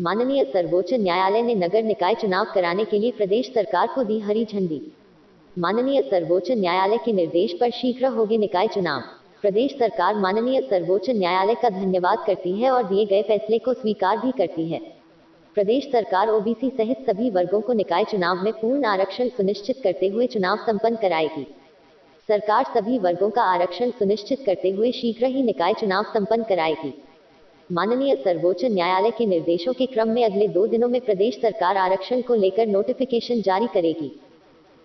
माननीय सर्वोच्च न्यायालय ने नगर निकाय चुनाव कराने के लिए प्रदेश सरकार को दी हरी झंडी। माननीय सर्वोच्च न्यायालय के निर्देश पर शीघ्र होंगे निकाय चुनाव। प्रदेश सरकार माननीय सर्वोच्च न्यायालय का धन्यवाद करती है और दिए गए फैसले को स्वीकार भी करती है। प्रदेश सरकार ओबीसी सहित सभी वर्गों को निकाय चुनाव में पूर्ण आरक्षण सुनिश्चित करते हुए चुनाव संपन्न कराएगी। सरकार सभी वर्गों का आरक्षण सुनिश्चित करते हुए शीघ्र ही निकाय चुनाव संपन्न कराएगी। माननीय सर्वोच्च न्यायालय के निर्देशों के क्रम में अगले 2 दिनों में प्रदेश सरकार आरक्षण को लेकर नोटिफिकेशन जारी करेगी।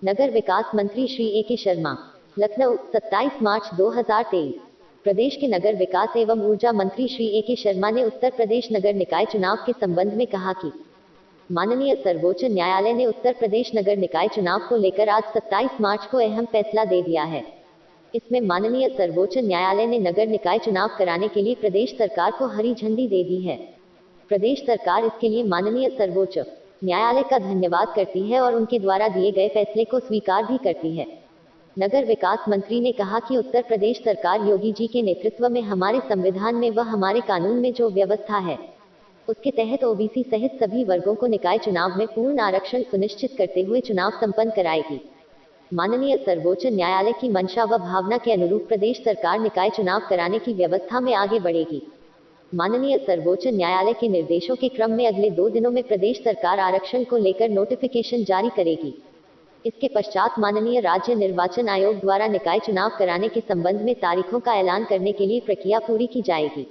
नगर विकास मंत्री श्री ए.के. शर्मा, लखनऊ, 27 मार्च 2023। प्रदेश के नगर विकास एवं ऊर्जा मंत्री श्री ए.के. शर्मा ने उत्तर प्रदेश नगर निकाय चुनाव के संबंध में कहा कि माननीय सर्वोच्च न्यायालय ने उत्तर प्रदेश नगर निकाय चुनाव को लेकर आज 27 मार्च को अहम फैसला दे दिया है। इसमें माननीय सर्वोच्च न्यायालय ने नगर निकाय चुनाव कराने के लिए प्रदेश सरकार को हरी झंडी दे दी है। प्रदेश सरकार इसके लिए माननीय सर्वोच्च न्यायालय का धन्यवाद करती है और उनके द्वारा दिए गए फैसले को स्वीकार भी करती है। नगर विकास मंत्री ने कहा कि उत्तर प्रदेश सरकार योगी जी के नेतृत्व में हमारे संविधान में व हमारे कानून में जो व्यवस्था है उसके तहत ओबीसी सहित सभी वर्गों को निकाय चुनाव में पूर्ण आरक्षण सुनिश्चित करते हुए चुनाव संपन्न कराएगी। माननीय सर्वोच्च न्यायालय की मंशा व भावना के अनुरूप प्रदेश सरकार निकाय चुनाव कराने की व्यवस्था में आगे बढ़ेगी। माननीय सर्वोच्च न्यायालय के निर्देशों के क्रम में अगले 2 दिनों में प्रदेश सरकार आरक्षण को लेकर नोटिफिकेशन जारी करेगी। इसके पश्चात माननीय राज्य निर्वाचन आयोग द्वारा निकाय चुनाव कराने के संबंध में तारीखों का ऐलान करने के लिए प्रक्रिया पूरी की जाएगी।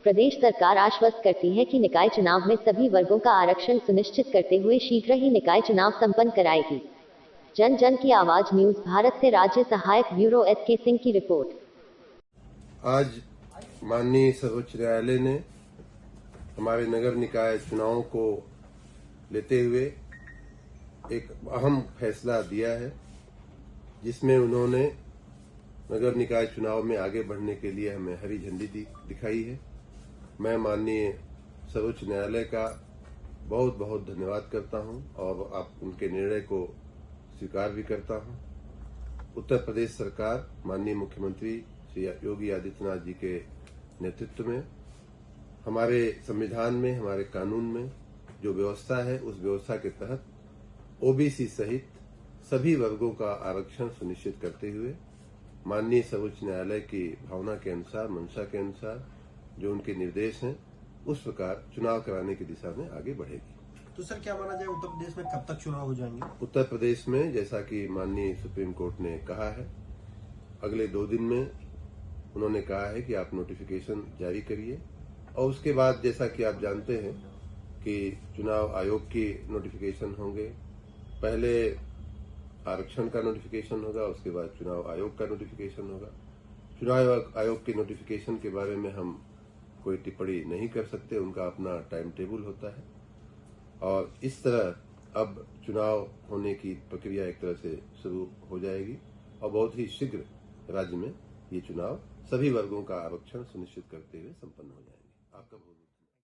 प्रदेश सरकार आश्वस्त करती है कि निकाय चुनाव में सभी वर्गों का आरक्षण सुनिश्चित करते हुए शीघ्र ही निकाय चुनाव संपन्न कराएगी। जन जन की आवाज न्यूज भारत से राज्य सहायक ब्यूरो एस.के. सिंह की रिपोर्ट। आज माननीय सर्वोच्च न्यायालय ने हमारे नगर निकाय चुनावों को लेते हुए एक अहम फैसला दिया है, जिसमें उन्होंने नगर निकाय चुनाव में आगे बढ़ने के लिए हमें हरी झंडी दिखाई है। मैं माननीय सर्वोच्च न्यायालय का बहुत बहुत धन्यवाद करता हूं और आप उनके निर्णय को स्वीकार भी करता हूं। उत्तर प्रदेश सरकार माननीय मुख्यमंत्री श्री योगी आदित्यनाथ जी के नेतृत्व में हमारे संविधान में, हमारे कानून में जो व्यवस्था है उस व्यवस्था के तहत ओबीसी सहित सभी वर्गों का आरक्षण सुनिश्चित करते हुए माननीय सर्वोच्च न्यायालय की भावना के अनुसार, मंशा के अनुसार जो उनके निर्देश हैं उस प्रकार चुनाव कराने की दिशा में आगे बढ़ेगी। तो सर, क्या माना जाए उत्तर प्रदेश में कब तक चुनाव हो जाएंगे? उत्तर प्रदेश में जैसा कि माननीय सुप्रीम कोर्ट ने कहा है, अगले 2 दिन में उन्होंने कहा है कि आप नोटिफिकेशन जारी करिए और उसके बाद जैसा कि आप जानते हैं कि चुनाव आयोग की नोटिफिकेशन होंगे। पहले आरक्षण का नोटिफिकेशन होगा, उसके बाद चुनाव आयोग का नोटिफिकेशन होगा। चुनाव आयोग के नोटिफिकेशन के बारे में हम कोई टिप्पणी नहीं कर सकते, उनका अपना टाइम टेबल होता है और इस तरह अब चुनाव होने की प्रक्रिया एक तरह से शुरू हो जाएगी और बहुत ही शीघ्र राज्य में ये चुनाव सभी वर्गों का आरक्षण सुनिश्चित करते हुए संपन्न हो जाएंगे। आपका